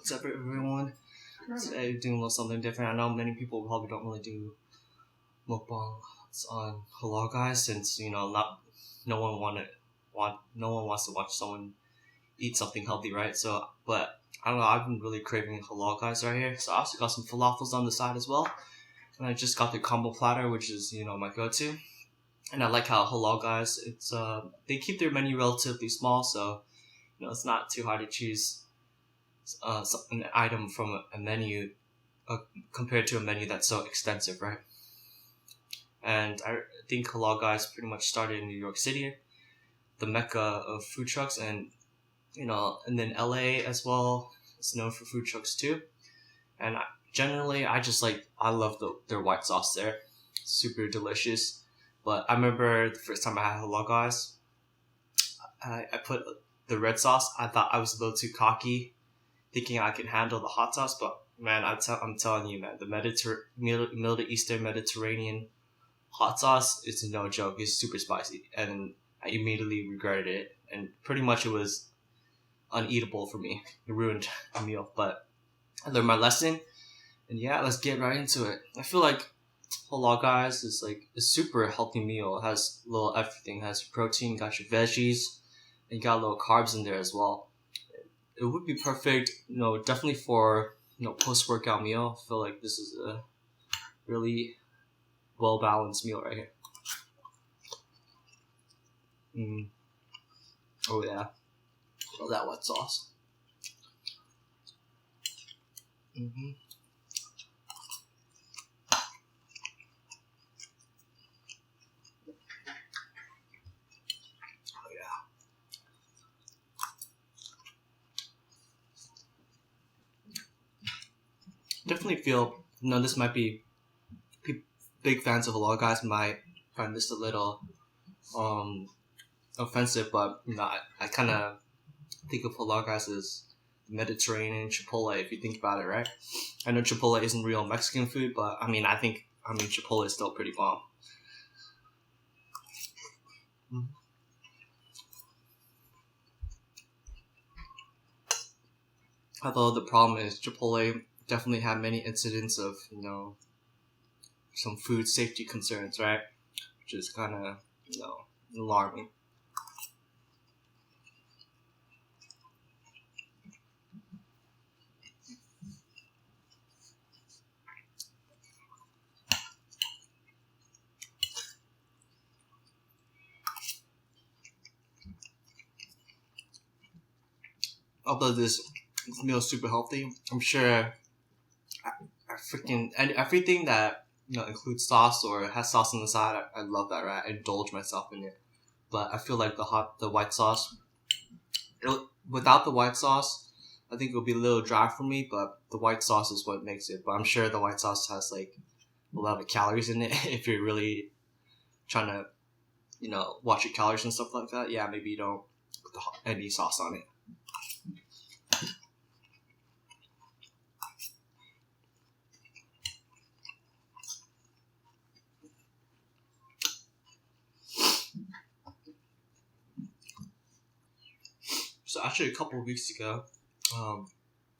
What's up, everyone? Today we're doing a little something different. I know many people probably don't really do mukbang on Halal guys, since no one wants to watch someone eat something healthy, right? So, but I don't know. I've been really craving Halal guys right here. So I also got some falafels on the side as well, and I just got the combo platter, which is my go-to. And I like how Halal guys, they keep their menu relatively small, so it's not too hard to choose an item from a menu compared to a menu that's so extensive, right? And I think Halal guys pretty much started in New York City, the mecca of food trucks, and and then LA as well is known for food trucks too. And I love their white sauce there, super delicious. But I remember the first time I had Halal guys, I put the red sauce. I thought I was a little too cocky, thinking I could handle the hot sauce. But man, I'm telling you, man, the Middle Eastern Mediterranean hot sauce is no joke. It's super spicy, and I immediately regretted it. And pretty much it was uneatable for me. It ruined the meal. But I learned my lesson, and yeah, let's get right into it. I feel like Halal guys is like a super healthy meal. It has a little everything. It has protein, got your veggies, and you got a little carbs in there as well. It would be perfect, definitely for post-workout meal. I feel like this is a really well-balanced meal right here. Oh yeah, love that white sauce. Definitely feel this might be big fans of Halal guys might find this a little offensive, but I kind of think of Halal guys as Mediterranean Chipotle, if you think about it, right? I know Chipotle isn't real Mexican food, but I mean Chipotle is still pretty bomb. Although the problem is Chipotle definitely had many incidents of some food safety concerns, right? Which is kind of alarming. Although this meal is super healthy, I'm sure everything that includes sauce or has sauce on the side, I love that, right? I indulge myself in it. But I feel like the white sauce, without the white sauce, I think it would be a little dry for me. But the white sauce is what makes it. But I'm sure the white sauce has like a lot of calories in it. If you're really trying to watch your calories and stuff like that, yeah, maybe you don't put any sauce on it. So actually, a couple of weeks ago,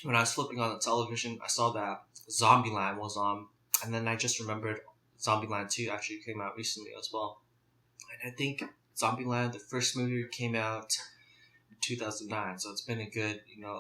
when I was flipping on the television, I saw that Zombieland was on, and then I just remembered Zombieland 2 actually came out recently as well. And I think Zombieland, the first movie, came out in 2009, so it's been a good, a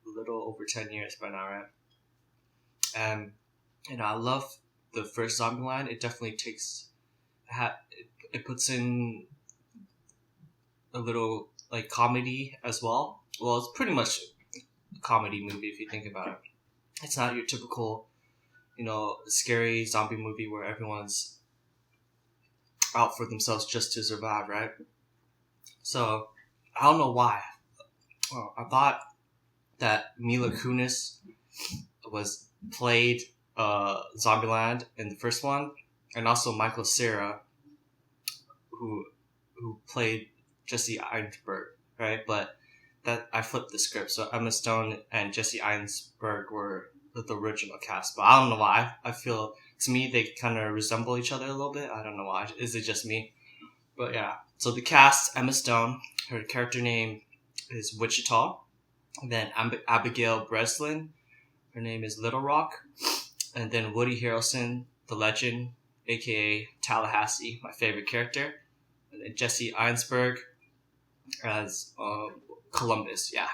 little over 10 years by now, right? And I love the first Zombieland. It definitely it puts in a little like comedy as well. Well, it's pretty much a comedy movie if you think about it. It's not your typical, scary zombie movie where everyone's out for themselves just to survive, right? So I don't know why. I thought that Mila Kunis was played Zombieland in the first one, and also Michael Cera, who played Jesse Eisenberg, right? But that I flipped the script, so Emma Stone and Jesse Eisenberg were the original cast. But I don't know why. I feel, to me, they kind of resemble each other a little bit. I don't know why. Is it just me? But yeah. So the cast: Emma Stone. Her character name is Wichita. And then Abigail Breslin, her name is Little Rock. And then Woody Harrelson, the legend, aka Tallahassee, my favorite character. And then Jesse Einsberg as Columbus, yeah.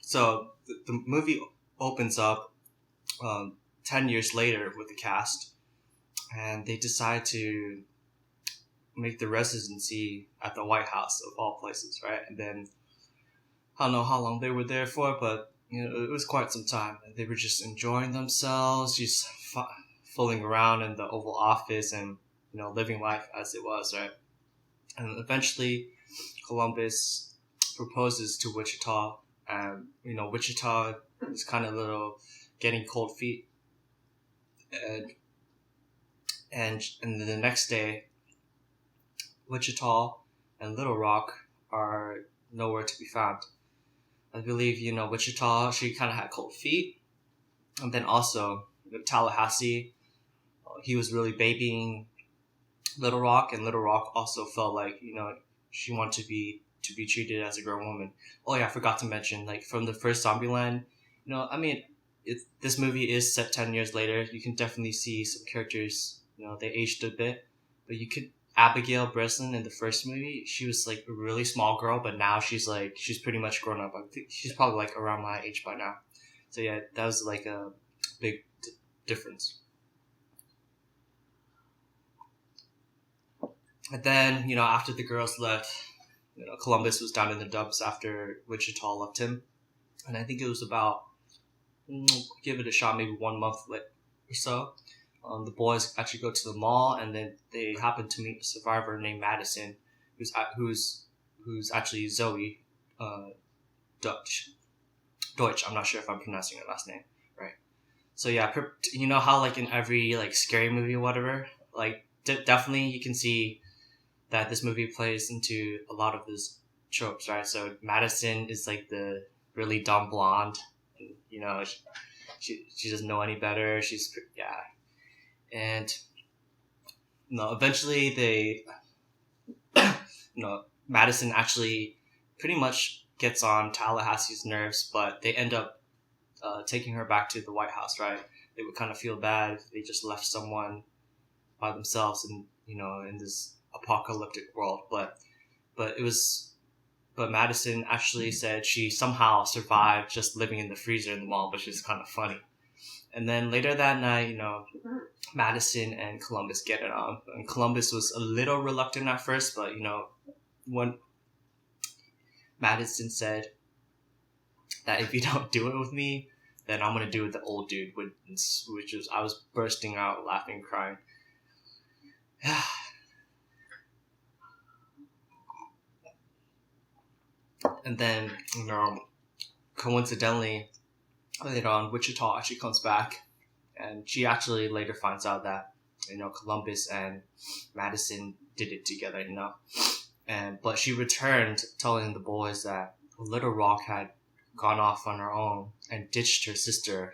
So the movie opens up 10 years later with the cast, and they decide to make the residency at the White House of all places, right? And then I don't know how long they were there for, but it was quite some time. They were just enjoying themselves, just fooling around in the Oval Office and living life as it was, right? And eventually, Columbus proposes to Wichita, and Wichita is kind of getting cold feet, and the next day, Wichita and Little Rock are nowhere to be found. I believe Wichita, she kind of had cold feet, and then also Tallahassee, he was really babying Little Rock, and Little Rock also felt like she wanted to be treated as a grown woman. Oh yeah, I forgot to mention, like, from the first Zombieland, this movie is set 10 years later. You can definitely see some characters, they aged a bit, but Abigail Breslin in the first movie, she was like a really small girl, but now she's pretty much grown up. I think she's probably like around my age by now. So yeah, that was like a big difference. And then, after the girls left, Columbus was down in the dumps after Wichita left him. And I think it was about, give it a shot, maybe 1 month or so. The boys actually go to the mall, and then they happen to meet a survivor named Madison, who's actually Zoe Deutsch. I'm not sure if I'm pronouncing her last name right. So yeah, how like in every like scary movie or whatever, like definitely you can see that this movie plays into a lot of those tropes, right? So Madison is like the really dumb blonde, and, she doesn't know any better. And eventually they, Madison actually pretty much gets on Tallahassee's nerves, but they end up taking her back to the White House, right? They would kind of feel bad if they just left someone by themselves in this apocalyptic world, but Madison actually said she somehow survived just living in the freezer in the mall, which is kind of funny. And then later that night, Madison and Columbus get it on. And Columbus was a little reluctant at first, but, when Madison said that if you don't do it with me, then I'm going to do it with the old dude, which was, I was bursting out laughing, crying. And then, coincidentally, later on, Wichita actually comes back, and she actually later finds out that Columbus and Madison did it together, but she returned telling the boys that Little Rock had gone off on her own and ditched her sister.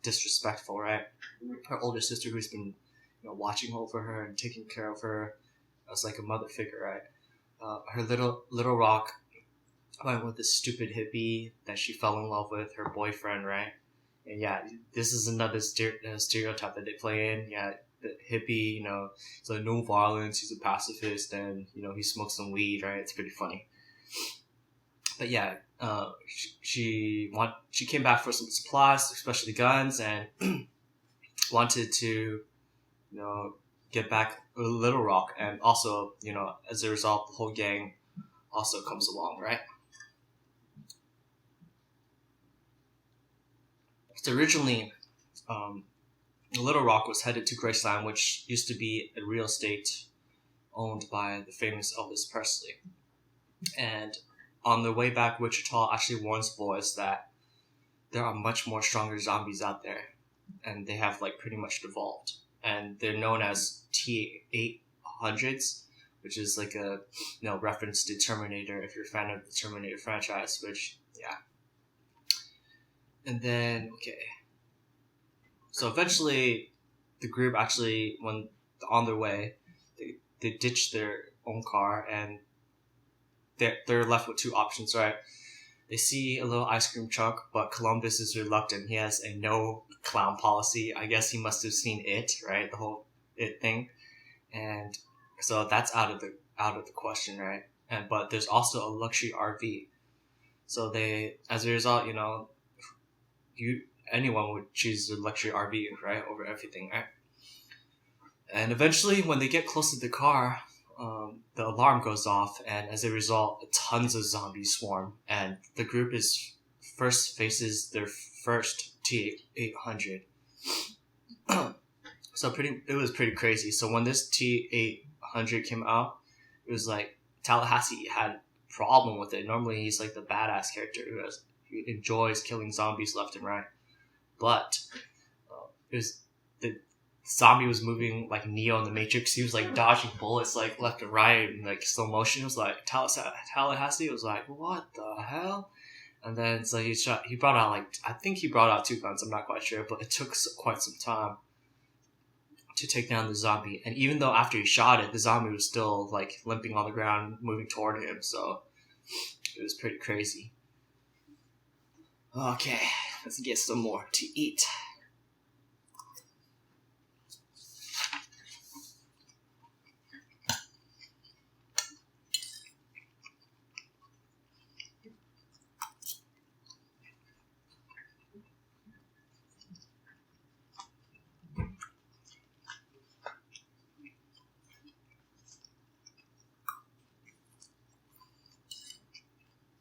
Disrespectful, right? Her older sister, who's been watching over her and taking care of her as like a mother figure, right? Her little Rock went with this stupid hippie that she fell in love with, her boyfriend, right? And yeah, this is another stereotype that they play in. Yeah, the hippie, it's like no violence, he's a pacifist, and he smokes some weed, right? It's pretty funny. But yeah, she came back for some supplies, especially guns, and wanted to get back Little Rock, and also as a result, the whole gang also comes along, right? So originally, Little Rock was headed to Graceland, which used to be a real estate owned by the famous Elvis Presley. And on their way back, Wichita actually warns boys that there are much more stronger zombies out there, and they have like pretty much devolved. And they're known as T-800s, which is like a reference to Terminator if you're a fan of the Terminator franchise, which, yeah. And then, okay. So eventually, the group actually, when on their way, they ditched their own car, and they're left with two options, right? They see a little ice cream truck, but Columbus is reluctant. He has a no clown policy. I guess he must have seen it, right? The whole it thing, and so that's out of the question, right? And but there's also a luxury RV. So they, as a result, you anyone would choose the luxury RV, right, over everything, right? And eventually, when they get close to the car, the alarm goes off, and as a result, tons of zombies swarm, and the group is first faces their first T-800. So it was pretty crazy. So when this T-800 came out, it was like Tallahassee had a problem with it. Normally, he's like the badass character who enjoys killing zombies left and right, but it was the zombie was moving like Neo in the Matrix. He was like dodging bullets like left and right in like slow motion. It was like Tallahassee was like, what the hell? And then so he brought out I think he brought out two guns. I'm not quite sure, but it took quite some time to take down the zombie. And even though after he shot it, the zombie was still like limping on the ground, moving toward him. So it was pretty crazy. Okay, let's get some more to eat.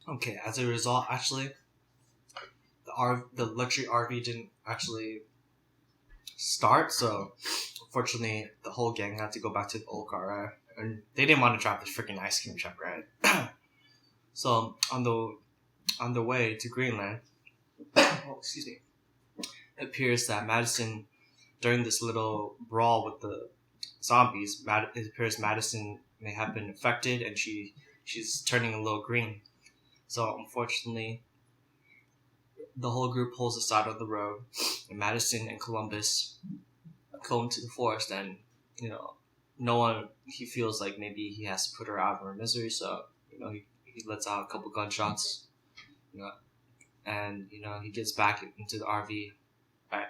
Okay, as a result, actually, the luxury RV didn't actually start, so unfortunately, the whole gang had to go back to the old car, right? And they didn't want to drive the freaking ice cream truck, right? So on the way to Greenland, oh, excuse me, it appears that Madison, during this little brawl with the zombies, it appears Madison may have been infected, and she's turning a little green. So unfortunately, the whole group pulls aside on the road, and Madison and Columbus go into the forest, and no one. He feels like maybe he has to put her out of her misery, so he lets out a couple gunshots, and he gets back into the RV. Right.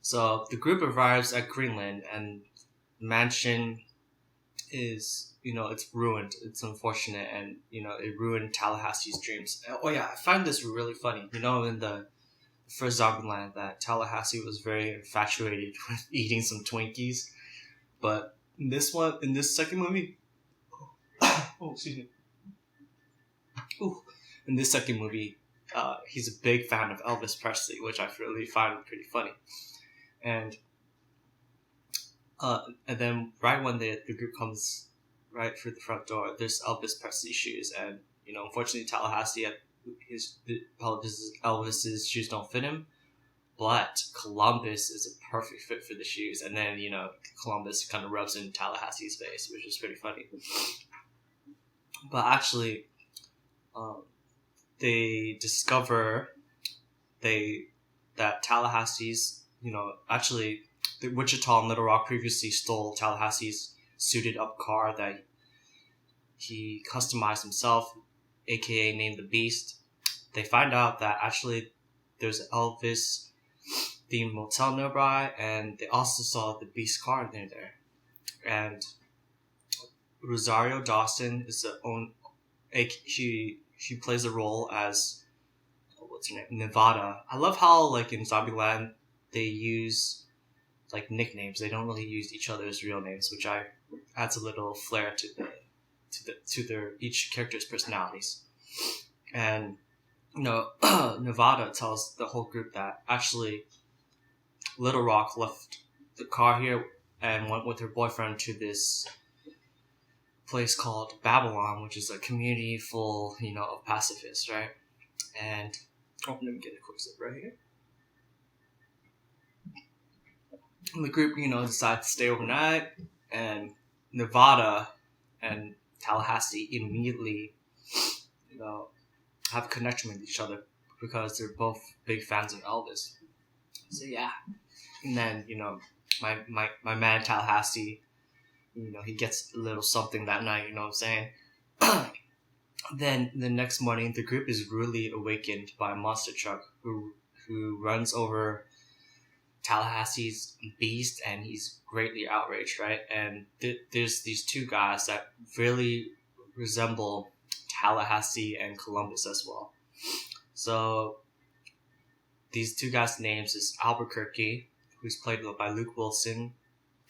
So the group arrives at Greenland, and the mansion is it's ruined. It's unfortunate, and it ruined Tallahassee's dreams. Oh yeah, I find this really funny. In the first Zombieland, that Tallahassee was very infatuated with eating some Twinkies, but in this second movie, oh excuse me, in this second movie, he's a big fan of Elvis Presley, which I really find pretty funny, and then right when the group comes right through the front door, there's Elvis Presley shoes, and unfortunately Tallahassee Elvis's shoes don't fit him, but Columbus is a perfect fit for the shoes, and then Columbus kind of rubs in Tallahassee's face, which is pretty funny. But actually, they discover that Tallahassee's actually the Wichita and Little Rock previously stole Tallahassee's suited up car that he customized himself, aka named the Beast. They find out that actually there's an Elvis themed motel nearby, and they also saw the Beast car near there. And Rosario Dawson is the own. She plays a role as what's her name, Nevada. I love how like in Zombieland they use like nicknames. They don't really use each other's real names, which adds a little flair to their each character's personalities. And Nevada tells the whole group that actually Little Rock left the car here and went with her boyfriend to this place called Babylon, which is a community full of pacifists, right? And let me get a quick sip right here. And the group, decide to stay overnight, and Nevada and Tallahassee immediately, have a connection with each other because they're both big fans of Elvis. So yeah, and then my man Tallahassee, he gets a little something that night. You know what I'm saying? Then the next morning, the group is rudely awakened by a monster truck who runs over Tallahassee's beast, and he's greatly outraged, right? And there's these two guys that really resemble Tallahassee and Columbus as well. So these two guys' names is Albuquerque, who's played by Luke Wilson,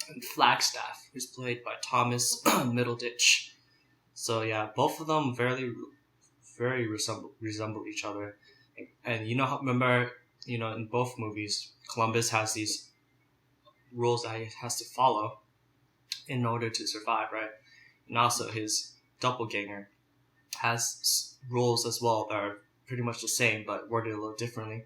and Flagstaff, who's played by Thomas Middleditch. So yeah, both of them very resemble each other. And remember, in both movies, Columbus has these rules that he has to follow in order to survive, right? And also his doppelganger has rules as well that are pretty much the same but worded a little differently.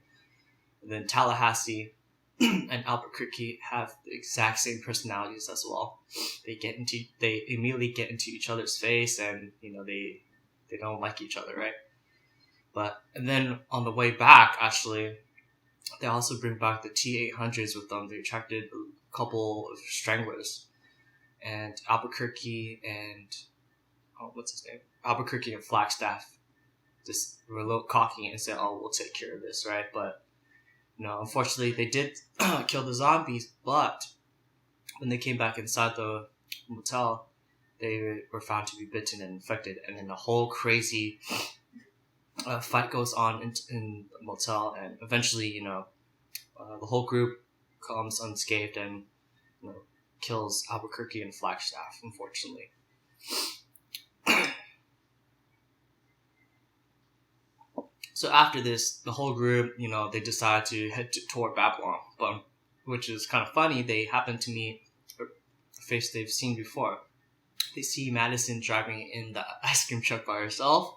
And then Tallahassee and Albuquerque have the exact same personalities as well. They immediately get into each other's face, and they don't like each other, right? And then on the way back, actually, they also bring back the T-800s with them. They attracted a couple of stranglers, and Albuquerque and Albuquerque and Flagstaff just were a little cocky and said, "Oh, we'll take care of this," right? But unfortunately, they did kill the zombies. But when they came back inside the motel, they were found to be bitten and infected, and then the whole crazy fight goes on in the motel, and eventually, the whole group comes unscathed and kills Albuquerque and Flagstaff, unfortunately. So after this, the whole group, they decide to head toward Babylon, but which is kind of funny. They happen to meet a face they've seen before. They see Madison driving in the ice cream truck by herself,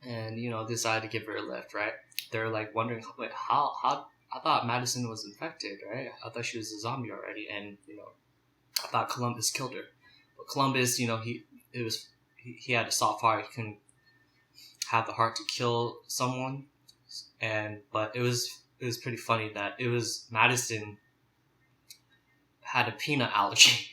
and decide to give her a lift, right? They're like wondering, like, how I thought Madison was infected, right? I thought she was a zombie already, and I thought Columbus killed her. But Columbus, he had a soft heart. He couldn't have the heart to kill someone, but it was pretty funny that it was Madison had a peanut allergy,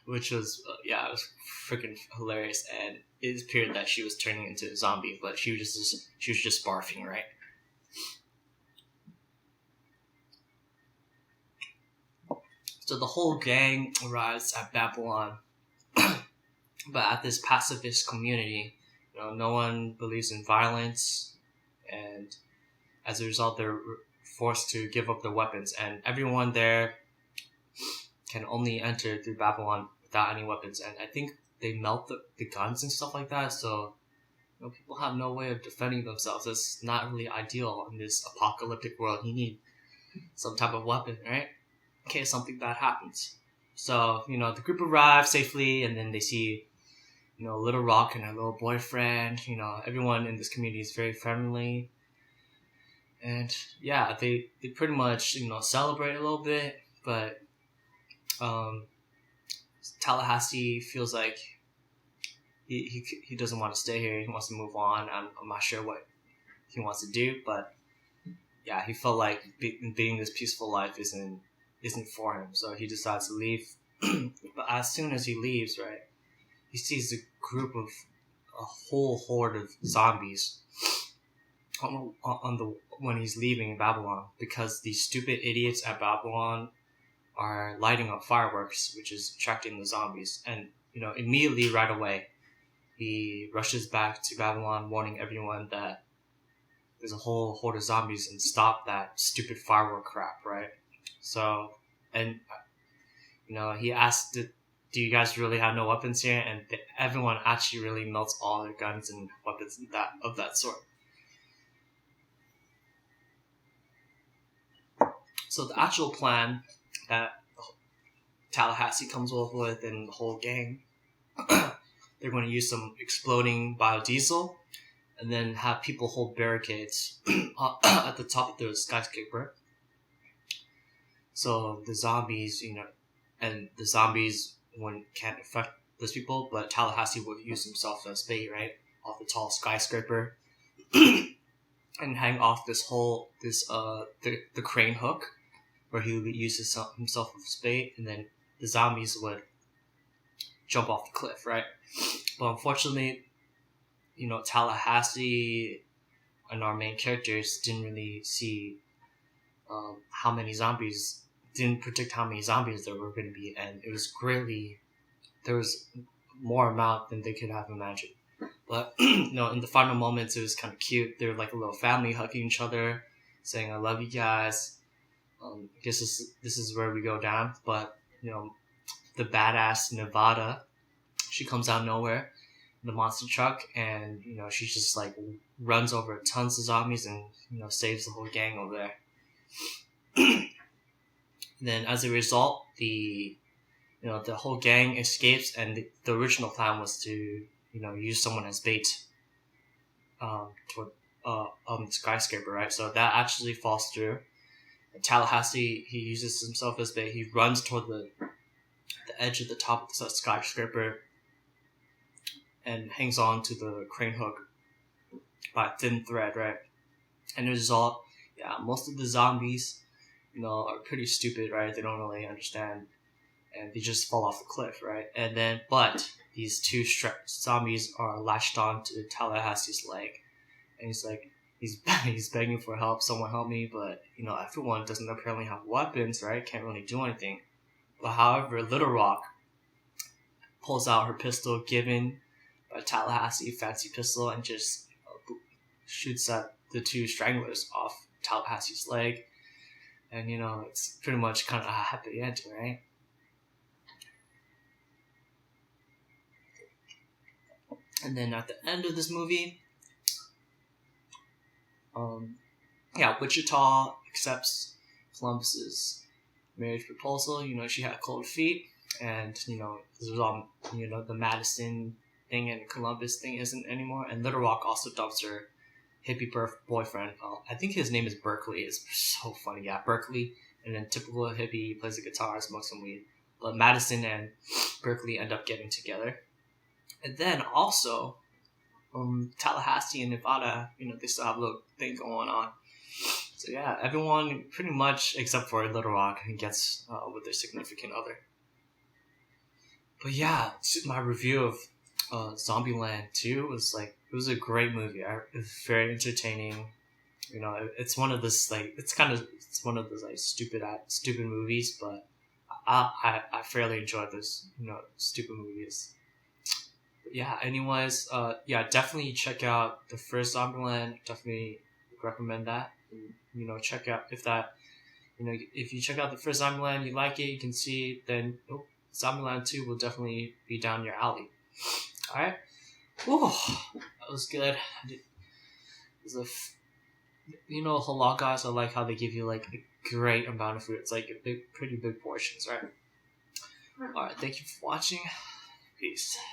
which was it was freaking hilarious, and it appeared that she was turning into a zombie, but she was just barfing, right? So the whole gang arrives at Babylon, but at this pacifist community, no one believes in violence, and as a result, they're forced to give up their weapons, and everyone there can only enter through Babylon without any weapons, and I think they melt the guns and stuff like that, so people have no way of defending themselves. It's not really ideal in this apocalyptic world. You need some type of weapon, right? In case something bad happens. So, the group arrives safely, and then they see Little Rock and her little boyfriend. Everyone in this community is very friendly. And yeah, they pretty much, celebrate a little bit, but Tallahassee feels like he doesn't want to stay here. He wants to move on. I'm not sure what he wants to do, but yeah, he felt like being this peaceful life isn't for him, so he decides to leave. But as soon as he leaves, right, he sees a whole horde of zombies when he's leaving Babylon, because these stupid idiots at Babylon are lighting up fireworks, which is attracting the zombies. And immediately right away, he rushes back to Babylon, warning everyone that there's a whole horde of zombies and stop that stupid firework crap, right? So, and he asked, do you guys really have no weapons here? And everyone actually really melts all their guns and weapons of that sort. So the actual plan that Tallahassee comes up with and the whole gang, they're going to use some exploding biodiesel and then have people hold barricades at the top of the skyscraper. So the zombies, can't affect those people, but Tallahassee would use himself as bait, right, off the tall skyscraper, and hang off the crane hook, where he would use himself as bait, and then the zombies would jump off the cliff, right? But unfortunately, Tallahassee and our main characters didn't really see how many zombies, didn't predict how many zombies there were going to be, and there was more amount than they could have imagined. But in the final moments, it was kind of cute. They were like a little family hugging each other, saying "I love you guys." I guess this is where we go down. But the badass Nevada, she comes out of nowhere, in the monster truck, and she just like runs over tons of zombies and saves the whole gang over there. Then, as a result, the whole gang escapes, and the original plan was to use someone as bait toward the skyscraper, right? So that actually falls through. Tallahassee, he uses himself as bait. He runs toward the edge of the top of the skyscraper and hangs on to the crane hook by a thin thread, right? And as a result, most of the zombies, are pretty stupid, right? They don't really understand, and they just fall off the cliff, right? And then, but these two zombies are latched on to Tallahassee's leg, and he's begging for help. Someone help me, but everyone doesn't apparently have weapons, right? Can't really do anything. But however, Little Rock pulls out her pistol given by Tallahassee, fancy pistol, and just shoots at the two stranglers off Tallahassee's leg. And it's pretty much kind of a happy ending, right? And then at the end of this movie, Wichita accepts Columbus's marriage proposal. She had cold feet, and this was all the Madison thing and Columbus thing isn't anymore. And Little Rock also dumps her hippie boyfriend. I think his name is Berkeley. It's so funny. Yeah, Berkeley. And then typical hippie, plays the guitar, smokes some weed. But Madison and Berkeley end up getting together. And then also, Tallahassee and Nevada, they still have a little thing going on. So yeah, everyone pretty much except for Little Rock gets with their significant other. But yeah, my review of Zombieland 2 was like, it was a great movie. It was very entertaining. It's one of those one of those like stupid movies, but I fairly enjoyed those stupid movies. But yeah, anyways, definitely check out the first Zombieland. Definitely recommend that. And, check out if you check out the first Zombieland, you like it, you can see, then Zombieland 2 will definitely be down your alley. All right. Whew, that was good. Halal guys, I like how they give you like a great amount of food. It's like pretty big portions, right? All right. Thank you for watching. Peace.